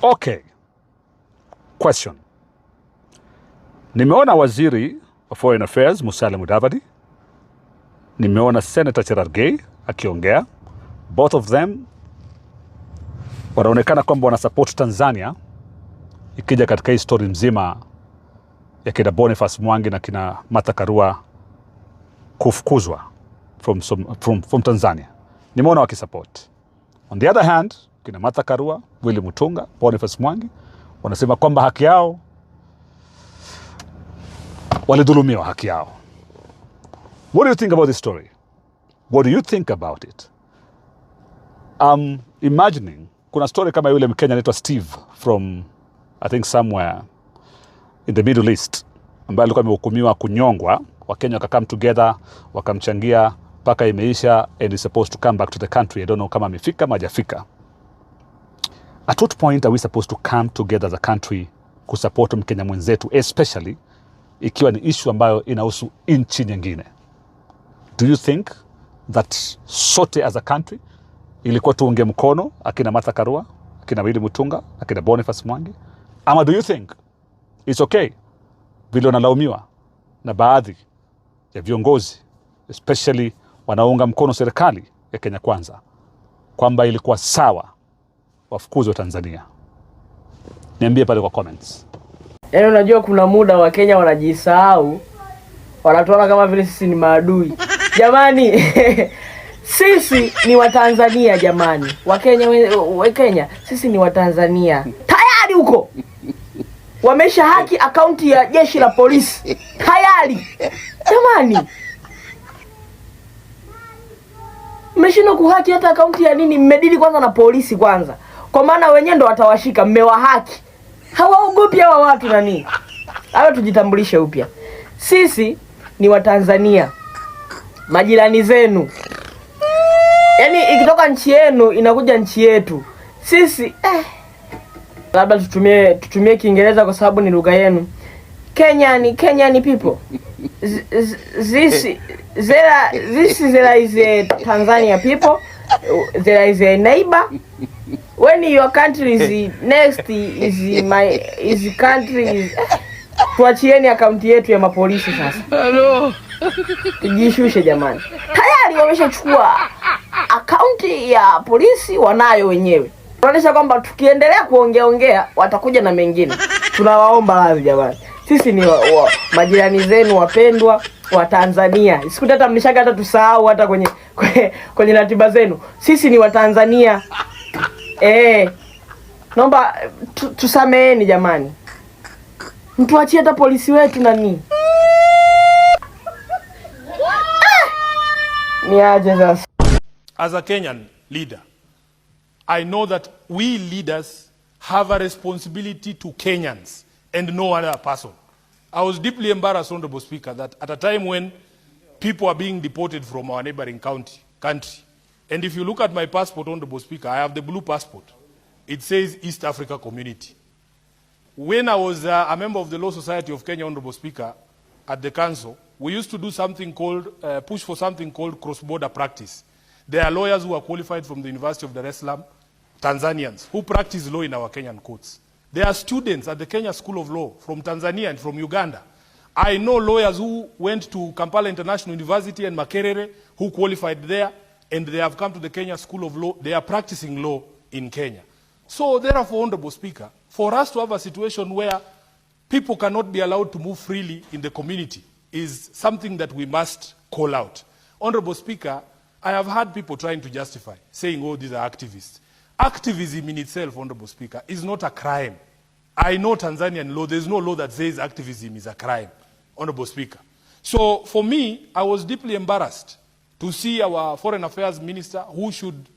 Okay. Question. Nimeona waziri wa Foreign Affairs Musalia Mudavadi. Nimeona Senator Cherargei akiongea. Both of them wanaonekana kwamba wana support Tanzania ikija katika hii story mzima ya kina Boniface Mwangi na kina Martha Karua kufukuzwa from Tanzania. Nimeona wakisupport. On the other hand, kina Martha Karua, Willy Mutunga, Boniface Mwangi wanasema kwamba haki yao, walidhulumiwa haki yao. What do you think about this story? What do you think about it? Imagining kuna story kama yule Mkenya anaitwa Steve from I think somewhere in the Middle East ambaye alikuwa amehukumiwa kunyongwa, Wakenya wakakam together wakamchangia mpaka imeisha and is supposed to come back to the country. I don't know kama amefika ama hajafika. At what point are we supposed to come together as a country kusupport Mkenya mwenzetu, especially ikiwa ni issue ambayo inahusu nchi nyingine? Do you think that sote as a country ilikuwa tuunge mkono akina Martha Karua, akina Willy Mutunga, akina Boniface Mwangi? Ama do you think it's okay vile wanalaumiwa na baadhi ya viongozi, especially wanaunga mkono serikali ya Kenya Kwanza, kwamba ilikuwa sawa wafukuzwe Tanzania? Niambie pale kwa comments. Yaani unajua kuna muda wa Kenya wanajisahau, wanatuona kama vile sisi ni maadui. Jamani, sisi ni Watanzania jamani. Wakenya, sisi ni Watanzania. Tayari huko. Wamesha haki akaunti ya jeshi la polisi. Tayari. Jamani. Mmeshindwa kuhaki hata akaunti ya nini? Mmedili kwanza na polisi kwanza. Kwa maana wenyewe ndo watawashika, mmewahaki. Hawaogopi hawa watu na nini? Hawa tujitambulishe upya. Sisi ni Watanzania. Majirani zenu. Yaani ikitoka nchi yenu inakuja nchi yetu. Sisi labda tutumie Kiingereza kwa sababu ni lugha yenu. Kenyan people. This is a Tanzania people. There is a neighbor. When your country is next is country. Tuachieni akaunti yetu ya mapolisi sasa. Hello. Tujishushe jamani. Tayari wameshachukua akaunti ya polisi, wanayo wenyewe. Tunaonyesha kwamba tukiendelea kuongea watakuja na mengine. Tunawaomba radhi jamani. Sisi ni majirani zenu wapendwa wa Tanzania. Siku hata mlishaga hata tusahau hata kwenye ratiba zenu. Sisi ni Watanzania. Naomba tusameeni jamani. Mtuachie hata polisi wetu nani. As a Kenyan leader, I know that we leaders have a responsibility to Kenyans and no other person. I was deeply embarrassed, Honorable Speaker, that at a time when people are being deported from our neighboring country, and if you look at my passport, Honorable Speaker, I have the blue passport. It says East Africa Community. When I was a member of the Law Society of Kenya, Honorable Speaker, at the council, we used to do something called, push for something called cross-border practice. There are lawyers who are qualified from the University of Dar es Salaam, Tanzanians, who practice law in our Kenyan courts. There are students at the Kenya School of Law from Tanzania and from Uganda. I know lawyers who went to Kampala International University and Makerere, who qualified there, and they have come to the Kenya School of Law. They are practicing law in Kenya. So therefore, Honorable Speaker, for us to have a situation where people cannot be allowed to move freely in the community is something that we must call out. Honorable Speaker, I have heard people trying to justify, saying, oh, these are activists. Activism in itself, Honorable Speaker, is not a crime. I know Tanzanian law, there's no law that says activism is a crime, Honorable Speaker. So for me, I was deeply embarrassed to see our Foreign Affairs Minister, who should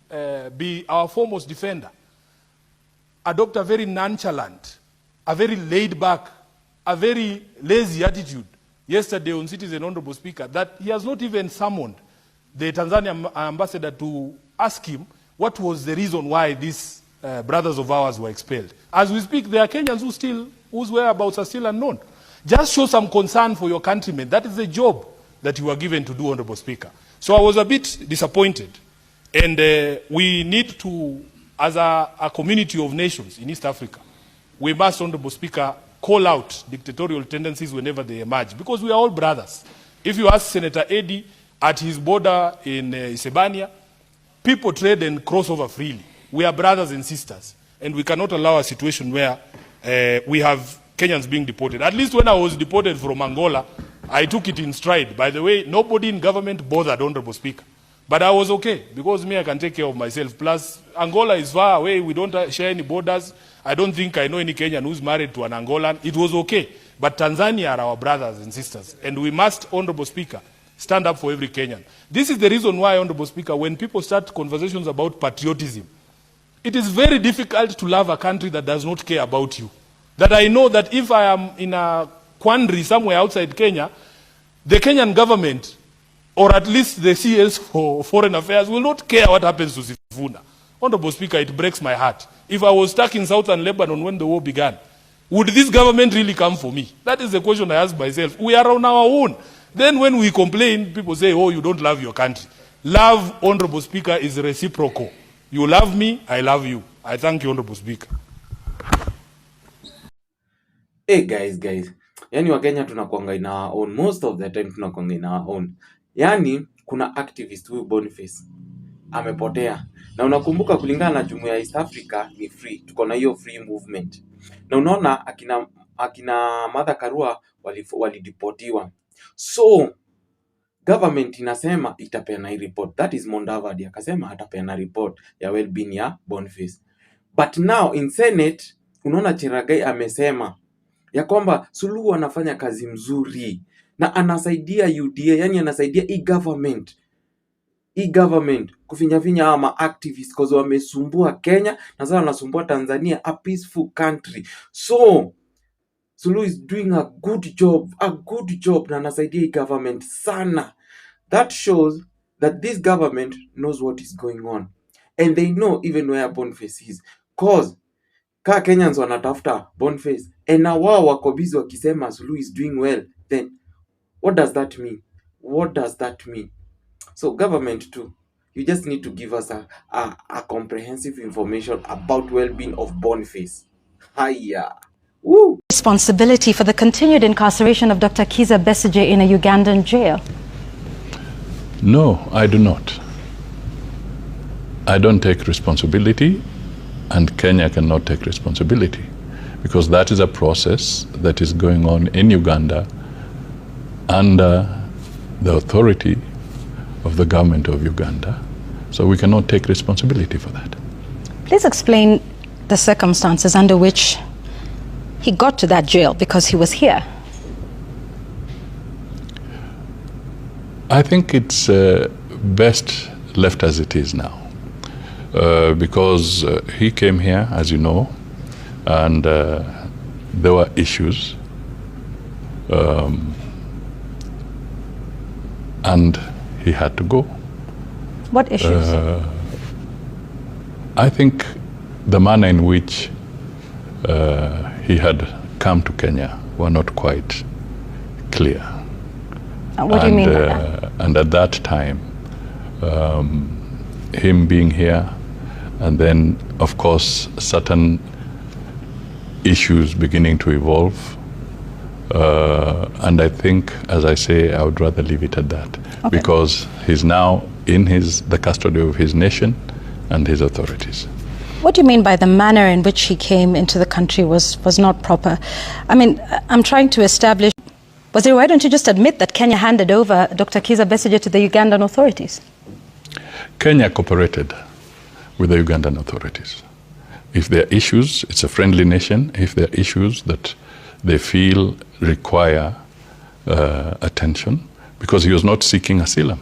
be our foremost defender, adopt a very nonchalant, a very laid back, a very lazy attitude yesterday on Citizen, Honorable Speaker, that he has not even summoned the Tanzanian ambassador to ask him what was the reason why these brothers of ours were expelled. As we speak, there are Kenyans whose whereabouts are still unknown. Just show some concern for your countrymen. That is the job that you were given to do, Honorable Speaker. So I was a bit disappointed. And we need to as a community of nations in East Africa, we must, Honorable Speaker, call out dictatorial tendencies whenever they emerge, because we are all brothers. If you ask Senator Eddy at his border in Isebania, people trade and cross over freely. We are brothers and sisters, and we cannot allow a situation where we have Kenyans being deported. At least when I was deported from Angola, I took it in stride. By the way, nobody in government bothered, Honorable Speaker. But I was okay, because me, I can take care of myself. Plus, Angola is far away. We don't share any borders. I don't think I know any Kenyan who's married to an Angolan. It was okay. But Tanzania are our brothers and sisters. And we must, Honorable Speaker, stand up for every Kenyan. This is the reason why, Honorable Speaker, when people start conversations about patriotism, it is very difficult to love a country that does not care about you. That I know that if I am in a quandary somewhere outside Kenya, the Kenyan government, or at least the CS for Foreign Affairs, will not care what happens to Sifuna. Honorable Speaker, it breaks my heart. If I was stuck in southern Lebanon when the war began, would this government really come for me? That is the question I ask myself. We are on our own. Then when we complain, people say, oh, you don't love your country. Love, Honorable Speaker, is reciprocal. You love me, I love you. I thank you, Honorable Speaker. Hey guys. Yani Wakenya tunakuanga in our own. Most of the time tunakuanga in our own. Yani kuna activist huyu Boniface amepotea. Na unakumbuka kulingana na jumuiya ya East Africa ni free. Tuko na hiyo free movement. Na unaona akina Martha Karua walideportiwa. So government inasema itapeana report. That is Mudavadi akasema atapeana report ya well-being ya Boniface. But now in Senate unaona Cheragai amesema ya kwamba Suluhu anafanya kazi mzuri na anasaidia UDA, yani anasaidia e-government kufinyafinya ama activists cause wamesumbua Kenya na sasa wanasumbua Tanzania, a peaceful country. So Suluhu is doing a good job na anasaidia e-government sana. That shows that this government knows what is going on and they know even where Boniface is, cause ka Kenyans wanatafuta Boniface and na wao wako busy wakisema Suluhu is doing well, then what does that mean? So government too, you just need to give us a comprehensive information about well-being of Boniface. Hiya. Woo. Responsibility for the continued incarceration of Dr. Kizza Besigye in a Ugandan jail? No, I do not. I don't take responsibility, and Kenya cannot take responsibility, because that is a process that is going on in Uganda under the authority of the government of Uganda. So we cannot take responsibility for that. Please explain the circumstances under which he got to that jail, because he was here. I think it's best left as it is now, because he came here, as you know, and there were issues, and he had to go. What issues? I think the manner in which he had come to Kenya were not quite clear. What do you mean by that? And at that time, him being here, and then, of course, certain issues beginning to evolve. And I think, as I say, I would rather leave it at that. Okay. Because he's now in the custody of his nation and his authorities. What do you mean by the manner in which he came into the country was not proper? I mean, I'm trying to establish, why don't you just admit that Kenya handed over Dr. Kizza Besigye to the Ugandan authorities? Kenya cooperated with the Ugandan authorities. If there are issues, it's a friendly nation. If there are issues that they feel require attention, because he was not seeking asylum.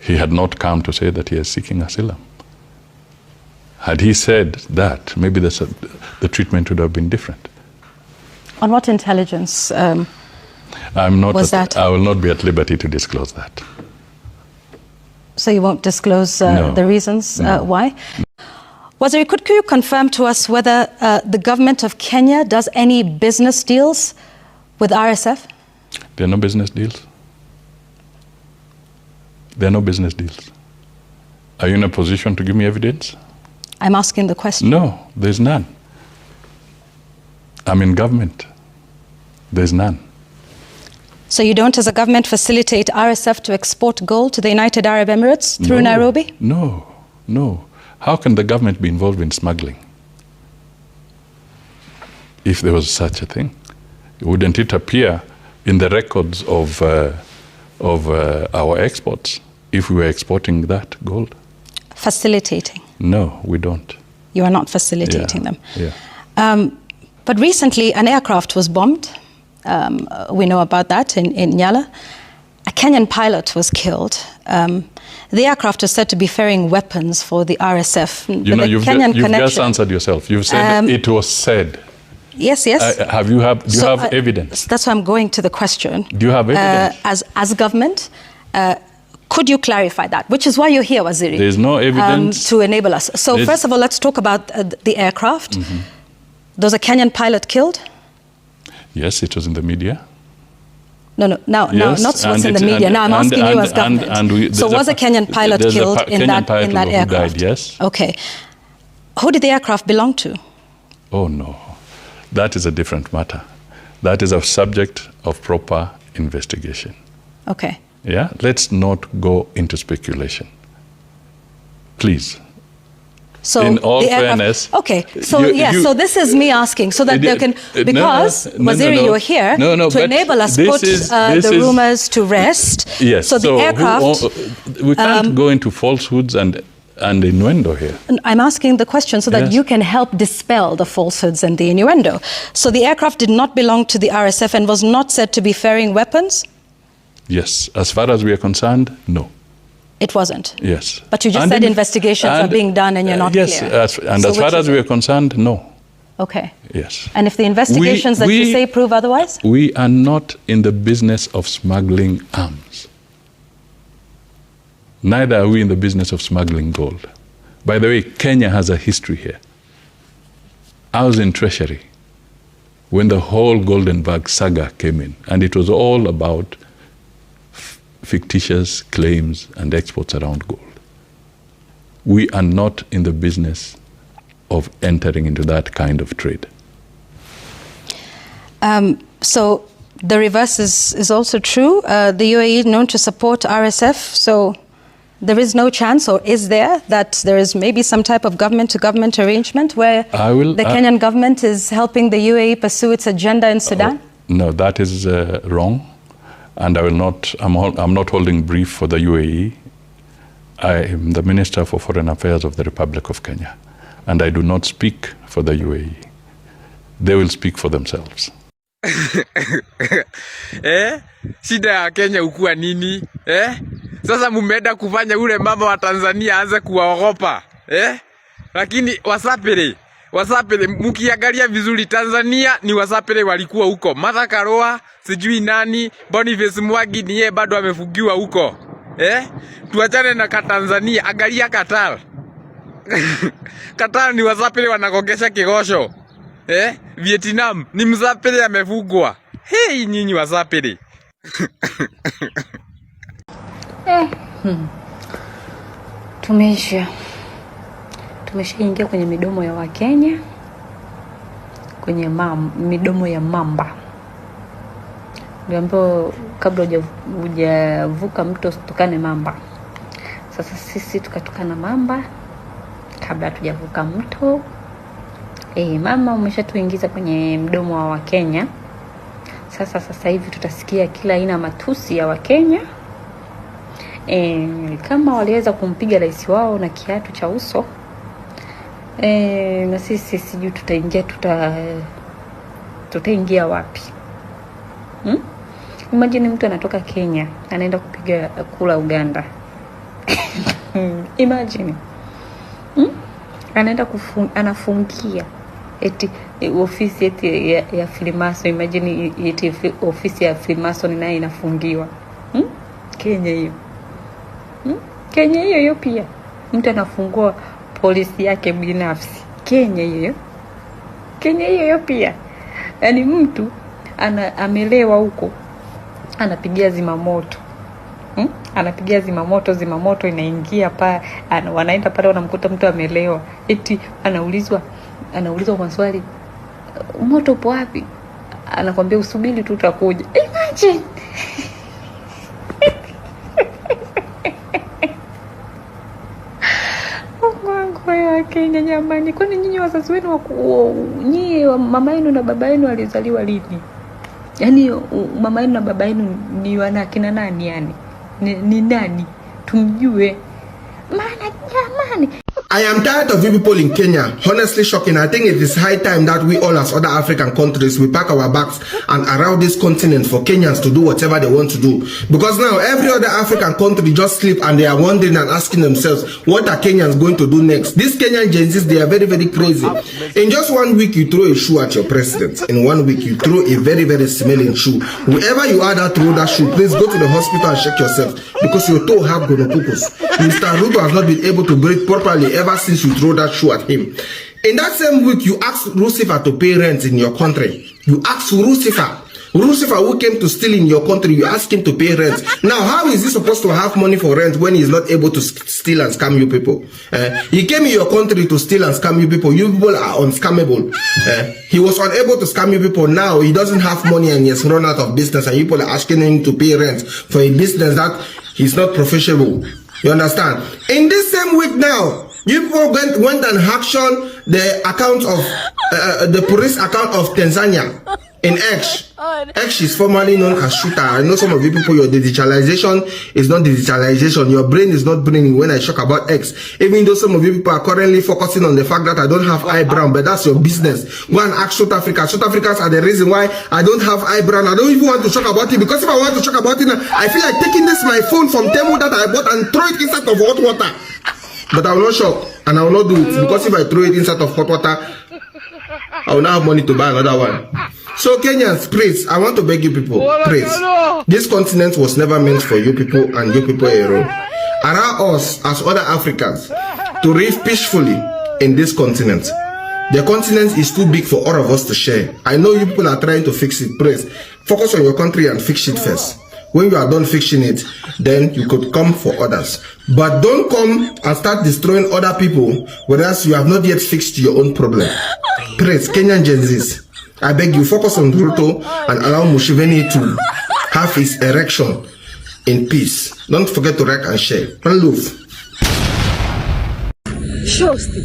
He had not come to say that he is seeking asylum. Had he said that, maybe the treatment would have been different. On what intelligence was that? I will not be at liberty to disclose that. So you won't disclose No. the reasons No. why? Could you confirm to us whether the government of Kenya does any business deals with RSF? There are no business deals. There are no business deals. Are you in a position to give me evidence? I'm asking the question. No, there's none. I'm in government. There's none. So you don't, as a government, facilitate RSF to export gold to the United Arab Emirates through Nairobi? No, no. How can the government be involved in smuggling? If there was such a thing, wouldn't it appear in the records of our exports if we were exporting that gold? Facilitating? No, we don't. You are not facilitating them? Yeah. But recently, an aircraft was bombed. We know about that in Nyala. A Kenyan pilot was killed. The aircraft was said to be ferrying weapons for the RSF. You know, you've just answered yourself. You've said it was said. Yes, yes. Do you have evidence? That's why I'm going to the question. Do you have evidence? As government, could you clarify that? Which is why you're here, Waziri. There's no evidence. To enable us. So first of all, let's talk about the aircraft. Mm-hmm. Was a Kenyan pilot killed? Yes, it was in the media. No, not what's in the media. Now I'm asking you as government. So was a Kenyan pilot killed in that aircraft? Died, yes. Okay. Who did the aircraft belong to? Oh, no. That is a different matter. That is a subject of proper investigation. Okay. Yeah? Let's not go into speculation. Please. So in all fairness... Okay, so so this is me asking, so that there can... Because, Waziri, you're here to enable us put the rumors to rest. Yes, so the aircraft... we can't go into falsehoods and innuendo here. I'm asking the question so that you can help dispel the falsehoods and the innuendo. So the aircraft did not belong to the RSF and was not said to be ferrying weapons? Yes, as far as we are concerned, no. It wasn't? Yes. But you just said investigations are being done and you're not clear. Yes, as far as we are concerned, no. Okay. Yes. And if the investigations that you say prove otherwise? We are not in the business of smuggling arms. Neither are we in the business of smuggling gold. By the way, Kenya has a history here. I was in Treasury when the whole Golden Bag saga came in, and it was all about fictitious claims and exports around gold. We are not in the business of entering into that kind of trade. So the reverse is also true. The UAE is known to support RSF, so there is no chance, or is there, that there is maybe some type of government-to-government arrangement where the Kenyan government is helping the UAE pursue its agenda in Sudan? No, that is wrong. And I will not, I'm not holding brief for the UAE. I am the Minister for Foreign Affairs of the Republic of Kenya. And I do not speak for the UAE. They will speak for themselves. Shida ya Kenya ukua nini? Sasa mumeenda kufanya ule mama wa Tanzania aanze kuwaogopa. Lakini wasapere mukiangalia vizuri, Tanzania ni wasapere walikuwa huko. Martha Karua, sijui nani, Boniface Mwangi ni yeye bado amefugiwa huko. Tuachane na Tanzania, angalia Qatar. Qatar ni wasapere wanakogesha kigosho. Vietnam ni msapere amefugwa. Hey, nyinyi wasapere. Tumeshaingia kwenye midomo ya Wakenya, kwenye midomo ya mamba. Ndio kabla hujavuka mto usitukane mamba. Sasa sisi tukatukana mamba kabla hatujavuka mto. Mama umeshatuingiza kwenye mdomo wa Wakenya. Sasa hivi tutasikia kila aina matusi ya Wakenya. Kama waliweza kumpiga rais wao na kiatu cha uso, na sisi sijui tutaingia wapi? Imagine mtu anatoka Kenya anaenda kupiga kula Uganda. Imagine. Anaenda anafungia eti ofisi eti ya Freemason. Imagine eti ofisi ya Freemason nayo inafungiwa. Kenya hiyo. Kenya hiyo pia mtu anafungua polisi yake binafsi. Kenya hiyo pia. Yaani mtu amelewa huko anapigia zimamoto. Anapigia zimamoto inaingia pa, wanaenda pale wanamkuta mtu amelewa. Eti anaulizwa kwa swali, moto upo wapi? Anakwambia usubiri tu utakuja. Imagine. Kenya jamani, kwani nyinyi wazazi wenu nyinyi mama yenu na baba yenu walizaliwa lini? Yaani mama yenu na baba yenu ni wana kina nani yani? Ni nani? Tumjue. Maana jamani. I am tired of you people in Kenya. Honestly shocking. I think it is high time that we all as other African countries, we pack our bags and around this continent for Kenyans to do whatever they want to do. Because now every other African country just sleep and they are wondering and asking themselves, what are Kenyans going to do next? These Kenyan Gen Zs, they are very, very crazy. In just 1 week, you throw a shoe at your president. In 1 week, you throw a very, very smelling shoe. Whoever you are that throw that shoe, please go to the hospital and check yourself because your toe have gonopukos. Mr. Ruto has not been able to breathe properly ever since you throw that shoe at him. In that same week, you asked Lucifer to pay rent in your country. You asked Lucifer who came to steal in your country, you asked him to pay rent. Now, how is he supposed to have money for rent when he's not able to steal and scam you people? He came in your country to steal and scam you people. You people are unscammable. He was unable to scam you people. Now, he doesn't have money and he has run out of business and people are asking him to pay rent for a business that he's not professional. You understand? In this same week now, you people went and action the account of the police account of Tanzania in X. X is formerly known as Shooter. I know some of you people, your digitalization is not digitalization. Your brain is not braining when I talk about X. Even though some of you people are currently focusing on the fact that I don't have eyebrow, but that's your business. Go and ask South Africa. South Africans are the reason why I don't have eyebrow. I don't even want to talk about it because if I want to talk about it, I feel like taking this my phone from Temu that I bought and throw it inside of hot water. But I will not shock and I will not do it because if I throw it inside of hot water, I will not have money to buy another one. So Kenyans, please, I want to beg you people, please. This continent was never meant for you people and you people alone. Allow us as other Africans to live peacefully in this continent. The continent is too big for all of us to share. I know you people are trying to fix it. Please, focus on your country and fix it first. When you are done fixing it, then you could come for others. But don't come and start destroying other people, whereas you have not yet fixed your own problem. Please, Kenyan Gen Zs, I beg you, focus on Ruto and allow Museveni to have his erection in peace. Don't forget to like and share. One love. Shosti,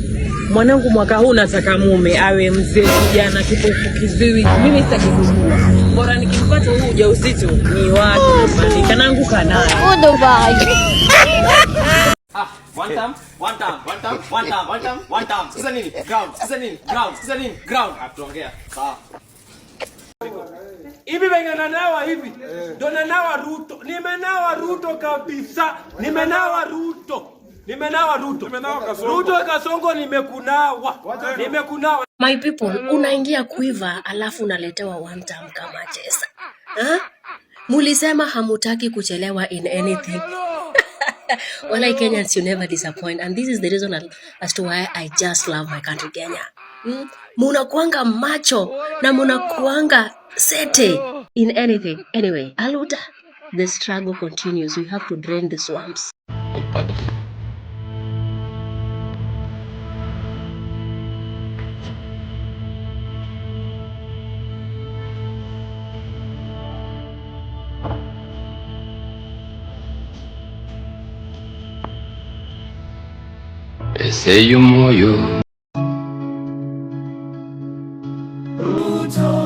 mwanangu mwaka huu nataka mume awe mzee kijana kipofu kiziwi. Mimi sitaki kuzua. Bora nikimpata huu ujauzito ni wake mali. Kanaanguka naye. Mudavadi. One time. Sasa nini? Ground. Atuongea. Sawa. Hivi venye nanawa hivi. Ndo nanawa Ruto. Nimenawa Ruto kabisa. Nimenawa Ruto Kasongo nimekunawa. My people, unaingia kuiva alafu unaletewa one time kama chesa. Mulisema hamutaki kuchelewa in anything. Well, Kenyans, you never disappoint, and this is the reason as to why I just love my country, Kenya. Munakuanga macho na munakuanga sete in anything. Anyway, Aluta, the struggle continues. We have to drain the swamps. Ese moyo. Ruto.